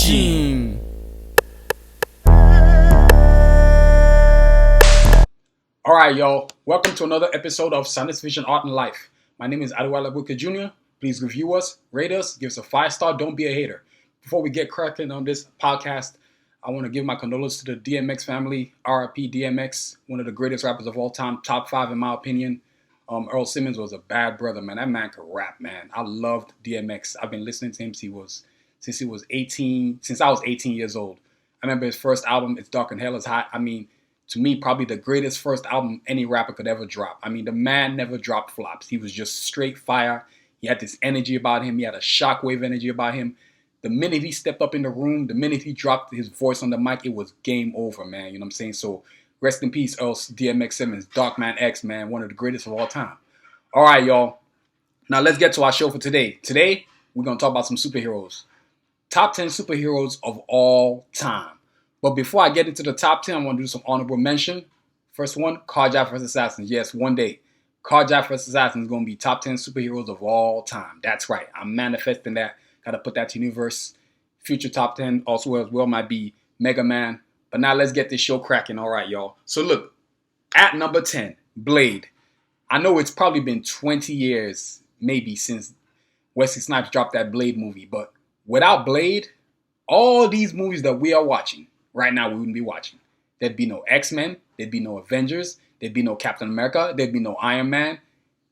King. Alright, y'all. Welcome to another episode of Science Vision Art and Life. My name is Adewale Booker Jr. Please review us, rate us, give us a 5-star. Don't be a hater. Before we get cracking on this podcast, I want to give my condolences to the DMX family. RIP DMX, one of the greatest rappers of all time, top 5 in my opinion. Earl Simmons was a bad brother, man. That man could rap, man. I loved DMX. I've been listening to him since I was 18 years old. I remember his first album, It's Dark and Hell is Hot. I mean, to me, probably the greatest first album any rapper could ever drop. I mean, the man never dropped flops. He was just straight fire. He had this energy about him. He had a shockwave energy about him. The minute he stepped up in the room, the minute he dropped his voice on the mic, it was game over, man. You know what I'm saying? So rest in peace, Earl DMX Simmons, Darkman X, man, one of the greatest of all time. All right, y'all. Now let's get to our show for today. Today, we're going to talk about some superheroes. Top 10 superheroes of all time. But before I get into the top 10, I want to do some honorable mention. First one, Carjack vs. Assassins. Yes, one day. Carjack vs. Assassins is going to be top 10 superheroes of all time. That's right. I'm manifesting that. Got to put that to universe. Future top 10 also as well might be Mega Man. But now let's get this show cracking. All right, y'all. So look, at number 10, Blade. I know it's probably been 20 years maybe since Wesley Snipes dropped that Blade movie. But without Blade, all these movies that we are watching right now, we wouldn't be watching. There'd be no X-Men. There'd be no Avengers. There'd be no Captain America. There'd be no Iron Man.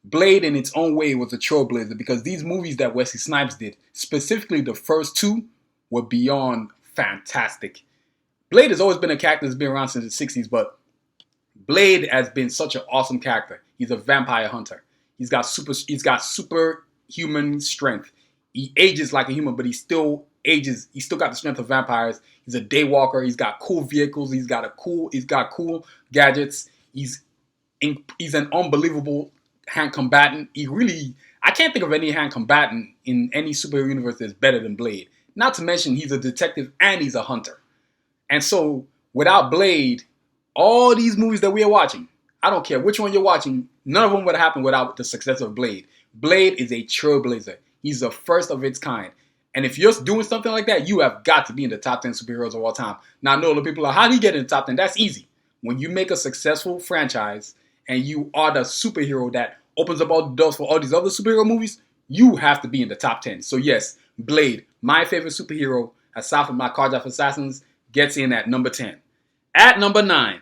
Blade, in its own way, was a trailblazer because these movies that Wesley Snipes did, specifically the first two, were beyond fantastic. Blade has always been a character that's been around since the 60s, but Blade has been such an awesome character. He's a vampire hunter. He's got superhuman strength. He ages like a human, but he still ages. He's still got the strength of vampires. He's a daywalker. He's got cool vehicles. He's got cool gadgets. He's an unbelievable hand combatant. I can't think of any hand combatant in any superhero universe that's better than Blade. Not to mention he's a detective and he's a hunter. And so without Blade, all these movies that we are watching, I don't care which one you're watching, none of them would happen without the success of Blade. Blade is a trailblazer. He's the first of its kind. And if you're doing something like that, you have got to be in the top 10 superheroes of all time. Now, I know the people are, how do you get in the top 10? That's easy. When you make a successful franchise and you are the superhero that opens up all the doors for all these other superhero movies, you have to be in the top 10. So yes, Blade, my favorite superhero, aside from my Carjack Assassins, gets in at number 10. At number 9,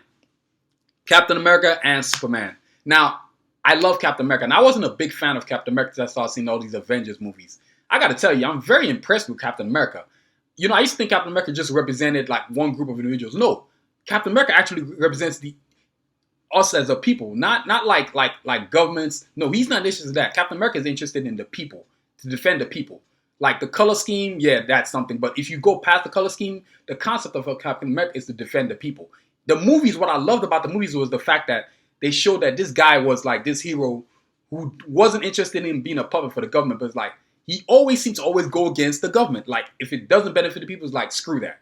Captain America and Superman. Now, I love Captain America, and I wasn't a big fan of Captain America until I started seeing all these Avengers movies. I got to tell you, I'm very impressed with Captain America. You know, I used to think Captain America just represented like one group of individuals. No, Captain America actually represents us as a people, not like governments. No, he's not interested in that. Captain America is interested in the people, to defend the people. Like the color scheme, yeah, that's something. But if you go past the color scheme, the concept of Captain America is to defend the people. The movies, what I loved about the movies was the fact that they showed that this guy was like this hero who wasn't interested in being a puppet for the government, but it's like he always seems to always go against the government. Like if it doesn't benefit the people, it's like screw that.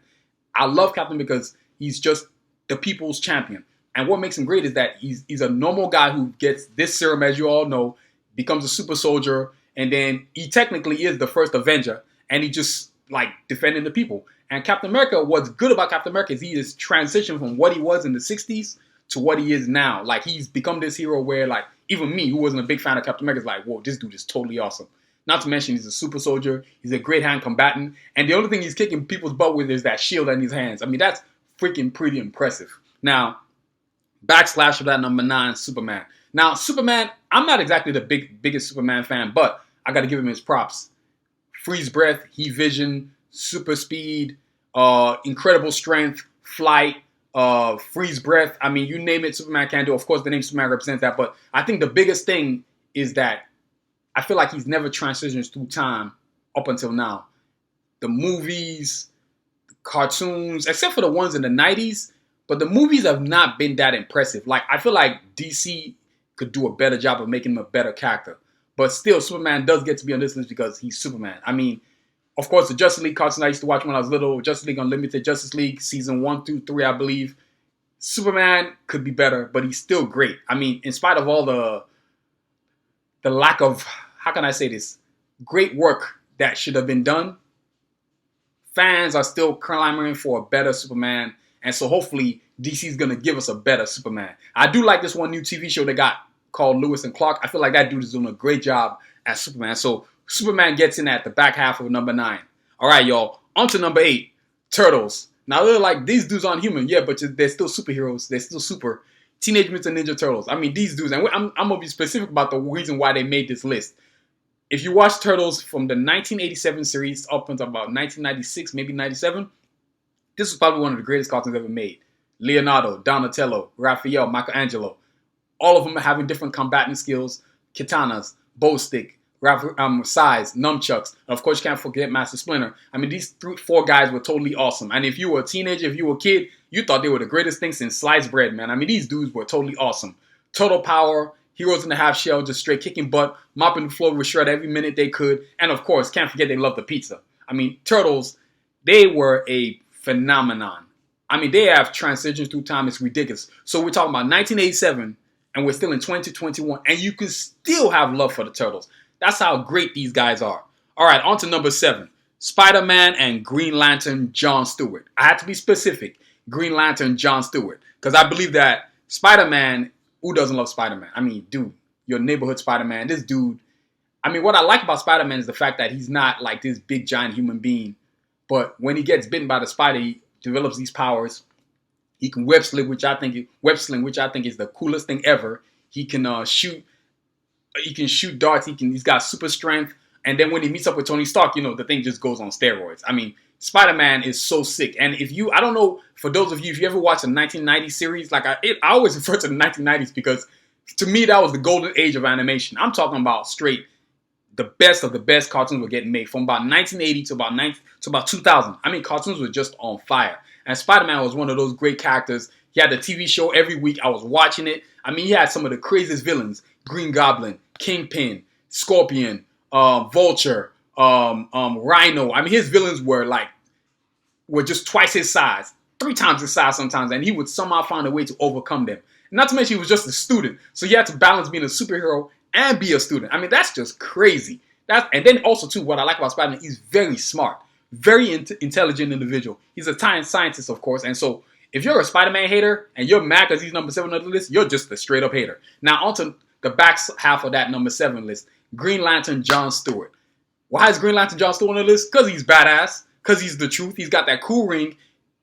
I love Captain because he's just the people's champion. And what makes him great is that he's a normal guy who gets this serum, as you all know, becomes a super soldier, and then he technically is the first Avenger, and he just like defending the people. And Captain America, what's good about Captain America is he has transitioned from what he was in the 60s to what he is now. Like he's become this hero where like even me, who wasn't a big fan of Captain America, is like, whoa, this dude is totally awesome. Not to mention he's a super soldier, he's a great hand combatant, and the only thing he's kicking people's butt with is that shield in his hands. I mean, that's freaking pretty impressive. Now, backslash of that number 9, Superman. Now, Superman, I'm not exactly the biggest Superman fan, but I got to give him his props. Freeze breath, heat vision, super speed, incredible strength, flight, freeze breath. I mean, you name it, Superman can do. Of course, the name Superman represents that, but I think the biggest thing is that I feel like he's never transitioned through time up until now. The movies, the cartoons, except for the ones in the 90s, but the movies have not been that impressive. Like, I feel like DC could do a better job of making him a better character. But still, Superman does get to be on this list because he's Superman. I mean, of course, the Justice League cartoon I used to watch when I was little, Justice League Unlimited, Justice League Season 1 through 3, I believe. Superman could be better, but he's still great. I mean, in spite of all the lack of, how can I say this, great work that should have been done, fans are still clamoring for a better Superman, and so hopefully DC's gonna give us a better Superman. I do like this one new TV show they got called Lewis and Clark. I feel like that dude is doing a great job as Superman. So Superman gets in at the back half of number 9. All right, y'all. On to number 8, Turtles. Now they're like, these dudes aren't human, yeah, but they're still superheroes. They're still super. Teenage Mutant Ninja Turtles. I mean, these dudes, and I'm gonna be specific about the reason why they made this list. If you watch Turtles from the 1987 series up until about 1996, maybe 97, this was probably one of the greatest cartoons ever made. Leonardo, Donatello, Raphael, Michelangelo, all of them are having different combatant skills, katanas, bow stick, size, nunchucks. And of course, you can't forget Master Splinter. I mean, these 4 guys were totally awesome. And if you were a teenager, if you were a kid, you thought they were the greatest thing since sliced bread, man. I mean, these dudes were totally awesome. Total power, heroes in the half shell, just straight kicking butt, mopping the floor with shred every minute they could. And of course, can't forget they love the pizza. I mean, Turtles, they were a phenomenon. I mean, they have transitions through time. It's ridiculous. So we're talking about 1987, and we're still in 2021, and you can still have love for the Turtles. That's how great these guys are. All right, on to number 7. Spider-Man and Green Lantern John Stewart. I had to be specific. Green Lantern John Stewart. Because I believe that Spider-Man, who doesn't love Spider-Man? I mean, dude, your neighborhood Spider-Man, this dude. I mean, what I like about Spider-Man is the fact that he's not like this big, giant human being. But when he gets bitten by the spider, he develops these powers. He can web sling, which I think is the coolest thing ever. He can shoot. He can shoot darts. He's got super strength. And then when he meets up with Tony Stark, the thing just goes on steroids. I mean, Spider-Man is so sick. And I don't know, for those of you, if you ever watched a 1990s series, like I always refer to the 1990s because to me that was the golden age of animation. I'm talking about straight the best of the best cartoons were getting made from about 1980 to about 2000. I mean, cartoons were just on fire. And Spider-Man was one of those great characters. He had the TV show every week. I was watching it. I mean, he had some of the craziest villains. Green Goblin, Kingpin, Scorpion, Vulture, Rhino. I mean, his villains were just twice his size, 3 times his size sometimes. And he would somehow find a way to overcome them. Not to mention he was just a student. So he had to balance being a superhero and be a student. I mean, that's just crazy. And then also, too, what I like about Spider-Man, he's very smart. Very intelligent individual. He's a scientist, of course. And so if you're a Spider-Man hater and you're mad because he's number 7 on the list, you're just a straight up hater. Now, on to the back half of that number 7 list. Green Lantern John Stewart. Why is Green Lantern John Stewart on the list? Because he's badass. Because he's the truth. He's got that cool ring.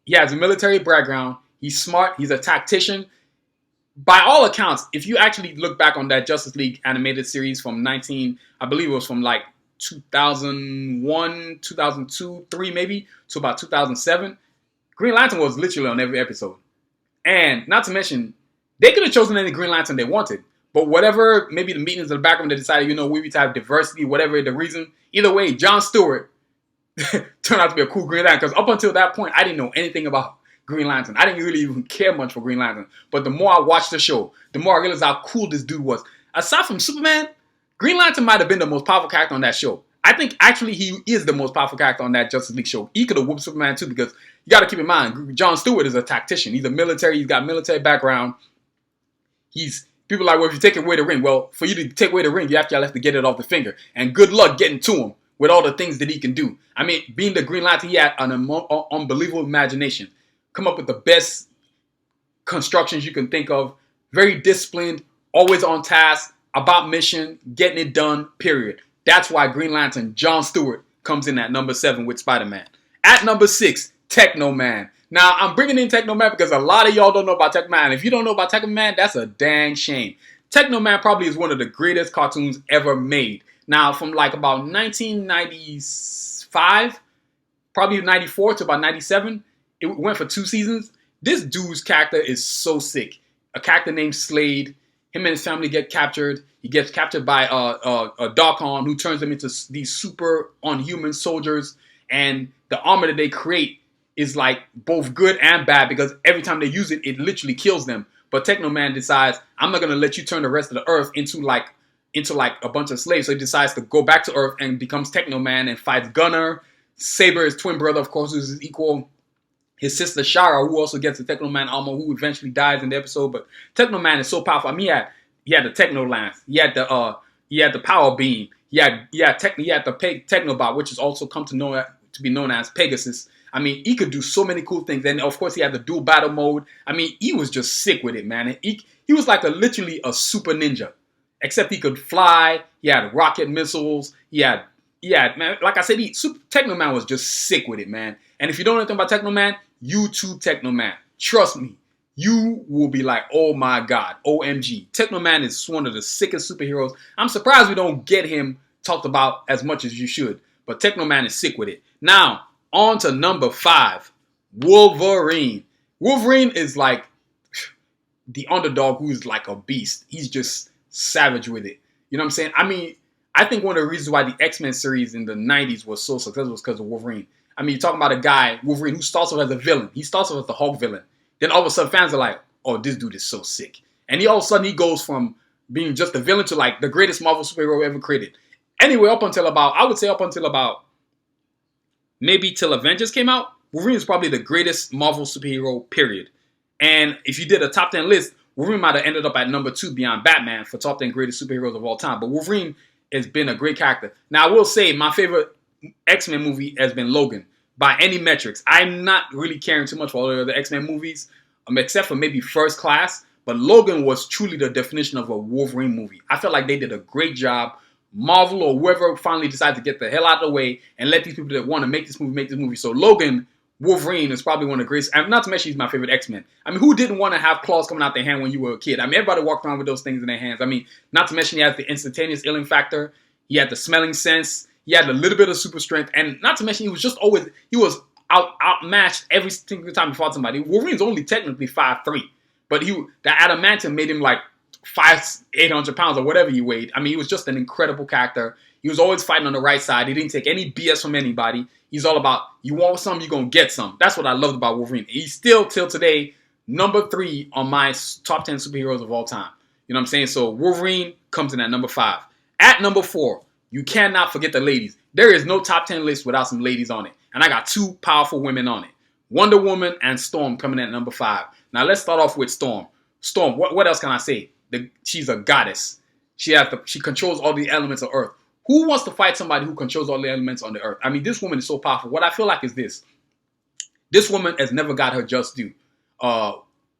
He has a military background. He's smart. He's a tactician. By all accounts, if you actually look back on that Justice League animated series from I believe it was from 2001, 2002, 3 maybe, to about 2007, Green Lantern was literally on every episode. And not to mention, they could have chosen any Green Lantern they wanted. But whatever, maybe the meetings in the background, they decided, we need to have diversity, whatever the reason. Either way, John Stewart turned out to be a cool Green Lantern. Because up until that point, I didn't know anything about Green Lantern. I didn't really even care much for Green Lantern. But the more I watched the show, the more I realized how cool this dude was. Aside from Superman, Green Lantern might have been the most powerful character on that show. I think actually he is the most powerful character on that Justice League show. He could have whooped Superman too because you got to keep in mind, John Stewart is a tactician. He's he's got military background. People are like, well, if you take away the ring, well, for you to take away the ring, you have to get it off the finger. And good luck getting to him with all the things that he can do. I mean, being the Green Lantern, he had an unbelievable imagination. Come up with the best constructions you can think of. Very disciplined, always on task, about mission, getting it done, period. That's why Green Lantern John Stewart comes in at number 7 with Spider-Man. At number 6, Techno Man. Now, I'm bringing in Techno Man because a lot of y'all don't know about Techno Man. If you don't know about Techno Man, that's a dang shame. Techno Man probably is one of the greatest cartoons ever made. Now, from about 1995, probably 94 to about 97, it went for 2 seasons. This dude's character is so sick. A character named Slade. Him and his family get captured. He gets captured by a Darkon who turns them into these super unhuman soldiers. And the armor that they create is both good and bad because every time they use it, it literally kills them. But Techno Man decides, I'm not going to let you turn the rest of the Earth into a bunch of slaves. So he decides to go back to Earth and becomes Techno Man and fights Gunner. Saber, his twin brother, of course, who's his equal. His sister Shara, who also gets the Techno Man armor, who eventually dies in the episode. But Techno Man is so powerful. I mean, he had the Techno Lance. He had the Power Beam. He had the Technobot, which has also come to to be known as Pegasus. I mean, he could do so many cool things. And of course, he had the dual battle mode. I mean, he was just sick with it, man. He was like literally a super ninja, except he could fly. He had rocket missiles. Man, like I said, Techno Man was just sick with it, man. And if you don't know anything about Techno Man, YouTube Techno Man. Trust me, you will be like, oh my God, OMG. Techno Man is one of the sickest superheroes. I'm surprised we don't get him talked about as much as you should. But Techno Man is sick with it. Now, on to number 5, Wolverine. Wolverine is like the underdog who's like a beast. He's just savage with it. You know what I'm saying? I mean, I think one of the reasons why the X-Men series in the 90s was so successful was because of Wolverine. I mean, you're talking about a guy, Wolverine, who starts off as a villain. He starts off as the Hulk villain. Then all of a sudden fans are like, oh, this dude is so sick. And all of a sudden he goes from being just a villain to like the greatest Marvel superhero ever created. Anyway, up until about maybe till Avengers came out, Wolverine is probably the greatest Marvel superhero, period. And if you did a top 10 list, Wolverine might have ended up at number 2 beyond Batman for top 10 greatest superheroes of all time. But Wolverine has been a great character. Now, I will say my favorite X-Men movie has been Logan. By any metrics. I'm not really caring too much for all the other X-Men movies, except for maybe First Class. But Logan was truly the definition of a Wolverine movie. I felt like they did a great job. Marvel or whoever finally decided to get the hell out of the way and let these people that want to make this movie. So Logan, Wolverine is probably one of the greatest. And not to mention he's my favorite X-Men. I mean, who didn't want to have claws coming out their hand when you were a kid? I mean, everybody walked around with those things in their hands. I mean, not to mention he has the instantaneous healing factor. He had the smelling sense. He had a little bit of super strength. And not to mention he was outmatched every single time he fought somebody. Wolverine's only technically 5'3", but the adamantium made him like 800 pounds or whatever he weighed. I mean, he was just an incredible character. He was always fighting on the right side. He didn't take any BS from anybody. He's all about, you want some, you're going to get some. That's what I loved about Wolverine. He's still, till today, number 3 on my top 10 superheroes of all time. You know what I'm saying? So Wolverine comes in at number 5. At number 4, you cannot forget the ladies. There is no top 10 list without some ladies on it. And I got 2 powerful women on it. Wonder Woman and Storm coming in at number 5. Now let's start off with Storm. Storm, what else can I say? She's a goddess. She controls all the elements of Earth. Who wants to fight somebody who controls all the elements on the Earth? I mean, this woman is so powerful. What I feel like is this. This woman has never got her just due.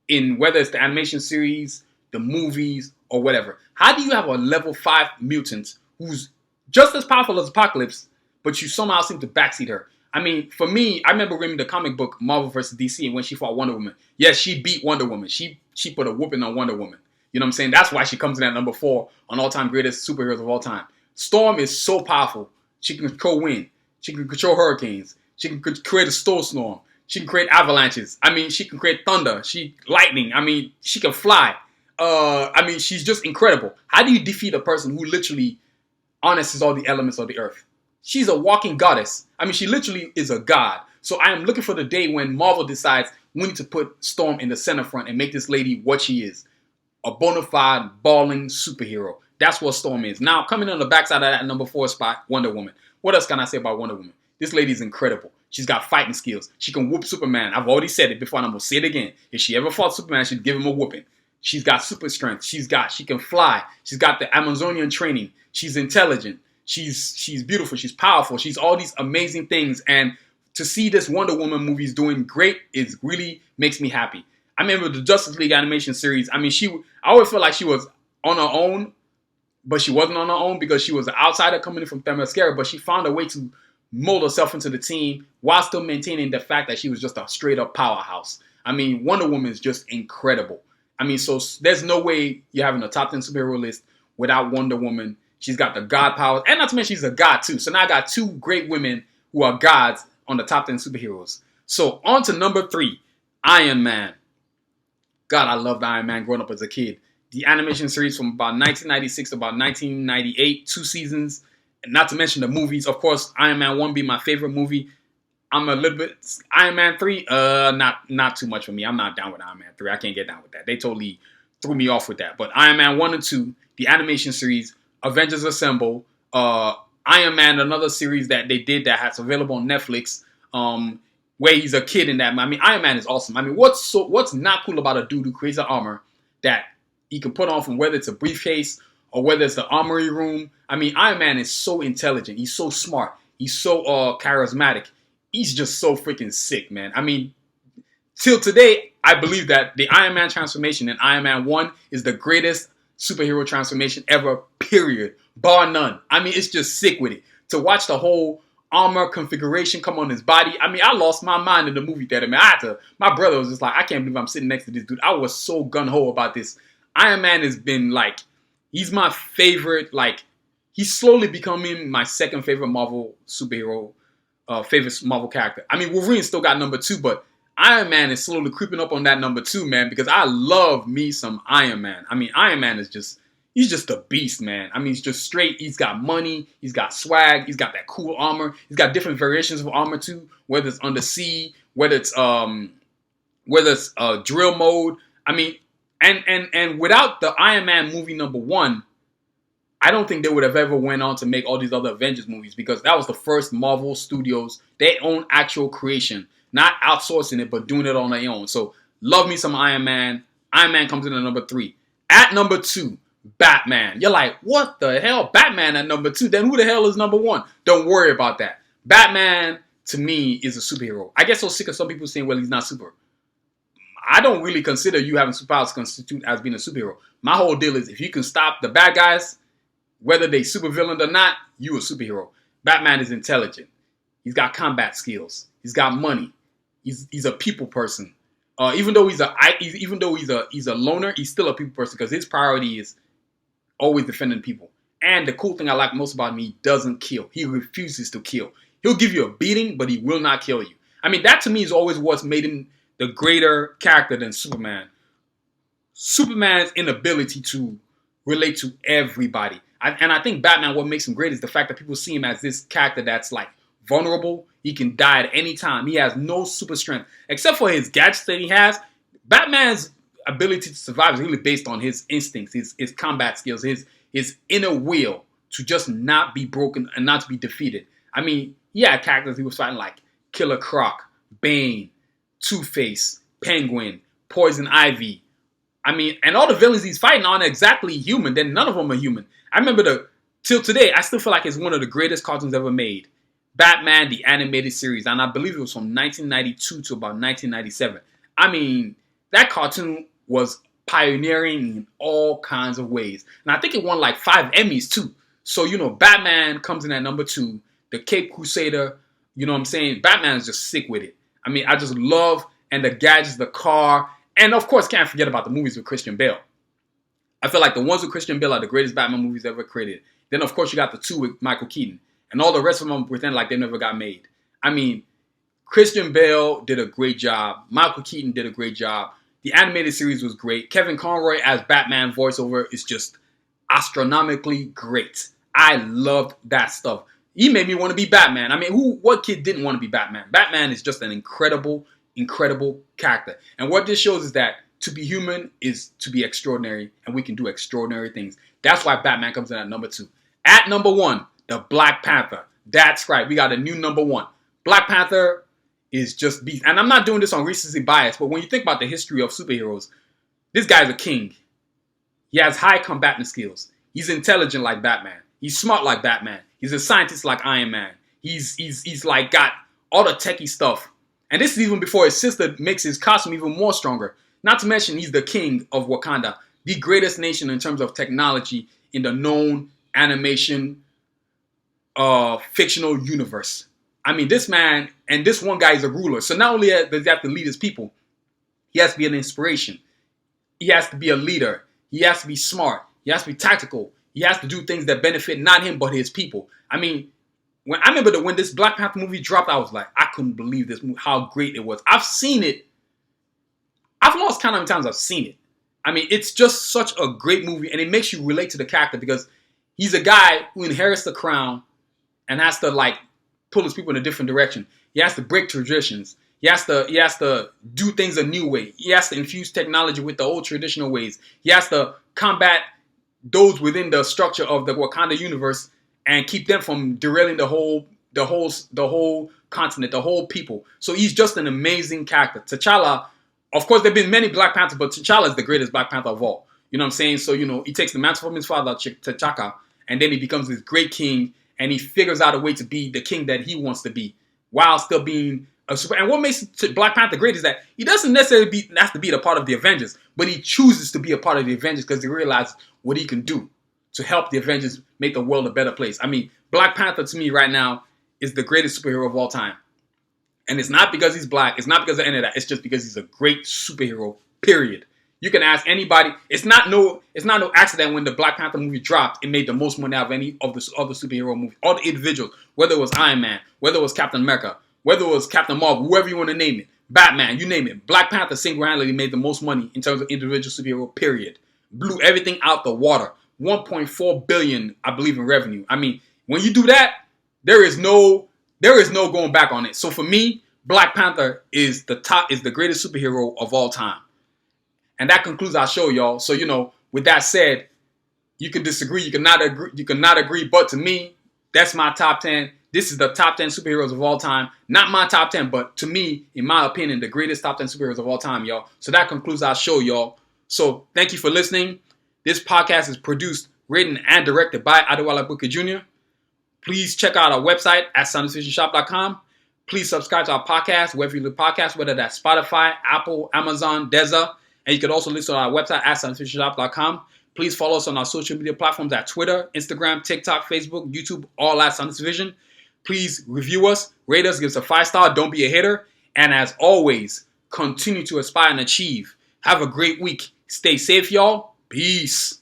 In whether it's the animation series, the movies, or whatever. How do you have a level 5 mutant who's just as powerful as Apocalypse, but you somehow seem to backseat her? I mean, for me, I remember reading the comic book Marvel vs. DC and when she fought Wonder Woman. Yes, she beat Wonder Woman. She put a whooping on Wonder Woman. You know what I'm saying? That's why she comes in at number 4 on all-time greatest superheroes of all time. Storm is so powerful. She can control wind. She can control hurricanes. She can create a storm. She can create avalanches. I mean, she can create thunder. Lightning. I mean, she can fly. I mean, she's just incredible. How do you defeat a person who literally harnesses all the elements of the earth? She's a walking goddess. I mean, she literally is a god. So I am looking for the day when Marvel decides we need to put Storm in the center front and make this lady what she is. A bona fide, balling superhero. That's what Storm is. Now, coming on the backside of that number 4 spot, Wonder Woman. What else can I say about Wonder Woman? This lady is incredible. She's got fighting skills. She can whoop Superman. I've already said it before and I'm going to say it again. If she ever fought Superman, she'd give him a whooping. She's got super strength. She can fly. She's got the Amazonian training. She's intelligent. She's beautiful. She's powerful. She's all these amazing things. And to see this Wonder Woman movies doing great really makes me happy. I remember the Justice League animation series. I mean, I always felt like she was on her own, but she wasn't on her own because she was an outsider coming in from Themyscira, but she found a way to mold herself into the team while still maintaining the fact that she was just a straight-up powerhouse. I mean, Wonder Woman is just incredible. I mean, so there's no way you're having a top 10 superhero list without Wonder Woman. She's got the god powers, and not to mention she's a god too. So now I got 2 great women who are gods on the top 10 superheroes. So on to number 3, Iron Man. God, I loved Iron Man growing up as a kid. The animation series from about 1996 to about 1998, 2 seasons. And not to mention the movies. Of course, Iron Man 1 being my favorite movie. I'm a little bit... Iron Man 3, not too much for me. I'm not down with Iron Man 3. I can't get down with that. They totally threw me off with that. But Iron Man 1 and 2, the animation series, Avengers Assemble, Iron Man, another series that they did that's available on Netflix, where he's a kid in that. I mean, Iron Man is awesome. I mean, what's not cool about a dude who creates an armor that he can put on from whether it's a briefcase or whether it's the armory room? I mean, Iron Man is so intelligent. He's so smart. He's so charismatic. he's just so freaking sick, man. I mean, till today, I believe that the Iron Man transformation in Iron Man 1 is the greatest superhero transformation ever, period. Bar none. I mean, it's just sick with it. To watch the whole armor configuration come on his body. I mean, I lost my mind in the movie theater, man. My brother was just like, I can't believe I'm sitting next to this dude. I was so gung-ho about this. Iron Man has been like, he's my favorite, like, he's slowly becoming my second favorite Marvel superhero, favorite Marvel character. I mean, Wolverine still got number 2, but Iron Man is slowly creeping up on that number 2, man, because I love me some Iron Man. I mean, Iron Man is just, he's just a beast, man. I mean, he's just straight. He's got money. He's got swag. He's got that cool armor. He's got different variations of armor too, whether it's undersea, whether it's drill mode. I mean, and without the Iron Man movie number 1, I don't think they would have ever went on to make all these other Avengers movies, because that was the first Marvel Studios, their own actual creation, not outsourcing it, but doing it on their own. So love me some Iron Man. Iron Man comes in at number 3. At number 2, Batman. You're like, what the hell? Batman at number 2. Then who the hell is number 1? Don't worry about that. Batman, to me, is a superhero. I get so sick of some people saying, well, he's not super. I don't really consider you having superpowers constitute as being a superhero. My whole deal is, if you can stop the bad guys, whether they supervillain or not, you a superhero. Batman is intelligent. He's got combat skills. He's got money. He's a people person. Even though he's a loner, he's still a people person, because his priority is always defending people. And the cool thing I like most about him, he doesn't kill. He refuses to kill. He'll give you a beating, but he will not kill you. I mean, that to me is always what's made him the greater character than Superman. Superman's inability to relate to everybody. And I think Batman, what makes him great is the fact that people see him as this character that's like vulnerable. He can die at any time. He has no super strength. Except for his gadgets that he has, Batman's ability to survive is really based on his instincts, his combat skills, his inner will to just not be broken and not to be defeated. I mean, he had characters he was fighting like Killer Croc, Bane, Two-Face, Penguin, Poison Ivy. I mean, and all the villains he's fighting aren't exactly human. Then none of them are human. I remember till today, I still feel like it's one of the greatest cartoons ever made. Batman, the animated series. And I believe it was from 1992 to about 1997. I mean, that cartoon was pioneering in all kinds of ways. And I think it won like 5 Emmys too. So, Batman comes in at number 2. The Cape Crusader, you know what I'm saying? Batman is just sick with it. I mean, I just love, and the gadgets, the car, and of course, can't forget about the movies with Christian Bale. I feel like the ones with Christian Bale are the greatest Batman movies ever created. Then, of course, you got the 2 with Michael Keaton. And all the rest of them pretend like they never got made. I mean, Christian Bale did a great job. Michael Keaton did a great job. The animated series was great. Kevin Conroy as Batman voiceover is just astronomically great. I loved that stuff. He made me want to be Batman. I mean, what kid didn't want to be Batman? Batman is just an incredible, incredible character. And what this shows is that to be human is to be extraordinary, and we can do extraordinary things. That's why Batman comes in at number 2. At number 1, the Black Panther. That's right. We got a new number 1. Black Panther is just beast. And I'm not doing this on recency bias, but when you think about the history of superheroes, this guy's a king. He has high combatant skills. He's intelligent like Batman. He's smart like Batman. He's a scientist like Iron Man. He's like got all the techie stuff. And this is even before his sister makes his costume even more stronger. Not to mention he's the king of Wakanda, the greatest nation in terms of technology in the known animation fictional universe. I mean, this man and this one guy is a ruler. So not only does he have to lead his people, he has to be an inspiration. He has to be a leader. He has to be smart. He has to be tactical. He has to do things that benefit not him, but his people. I mean, when this Black Panther movie dropped, I was like, I couldn't believe this movie, how great it was. I've seen it. I've lost count how many times I've seen it. I mean, it's just such a great movie, and it makes you relate to the character because he's a guy who inherits the crown and has to like pull his people in a different direction. He has to break traditions. He has to do things a new way. He has to infuse technology with the old traditional ways. He has to combat those within the structure of the Wakanda universe and keep them from derailing the whole continent, the whole people. So he's just an amazing character. T'Challa, of course, there have been many Black Panthers, but T'Challa is the greatest Black Panther of all. You know what I'm saying? So, he takes the mantle from his father, T'Chaka, and then he becomes this great king, and he figures out a way to be the king that he wants to be. while still being a super. And what makes Black Panther great is that he doesn't necessarily have to be a part of the Avengers, but he chooses to be a part of the Avengers because he realizes what he can do to help the Avengers make the world a better place. I mean, Black Panther to me right now is the greatest superhero of all time. And it's not because he's black. It's not because of any of that. It's just because he's a great superhero, period. You can ask anybody. It's not no accident when the Black Panther movie dropped, it made the most money out of any of the other superhero movies. All the individuals, whether it was Iron Man, whether it was Captain America, whether it was Captain Marvel, whoever you want to name it, Batman, you name it. Black Panther single-handedly made the most money in terms of individual superhero, period. Blew everything out the water. 1.4 billion, I believe, in revenue. I mean, when you do that, there is no going back on it. So for me, Black Panther is the greatest superhero of all time. And that concludes our show, y'all. So, with that said, you can disagree, you cannot agree, but to me, that's my top 10. This is the top 10 superheroes of all time. Not my top 10, but to me, in my opinion, the greatest top 10 superheroes of all time, y'all. So that concludes our show, y'all. So thank you for listening. This podcast is produced, written, and directed by Adewale Booker Jr. Please check out our website at soundfictionshop.com. Please subscribe to our podcast, wherever you look podcasts, whether that's Spotify, Apple, Amazon, Deezer. And you can also listen to our website at soundfictionshop.com. Please follow us on our social media platforms at Twitter, Instagram, TikTok, Facebook, YouTube, all at Science Vision. Please review us, rate us, give us a 5-star. Don't be a hater. And as always, continue to aspire and achieve. Have a great week. Stay safe, y'all. Peace.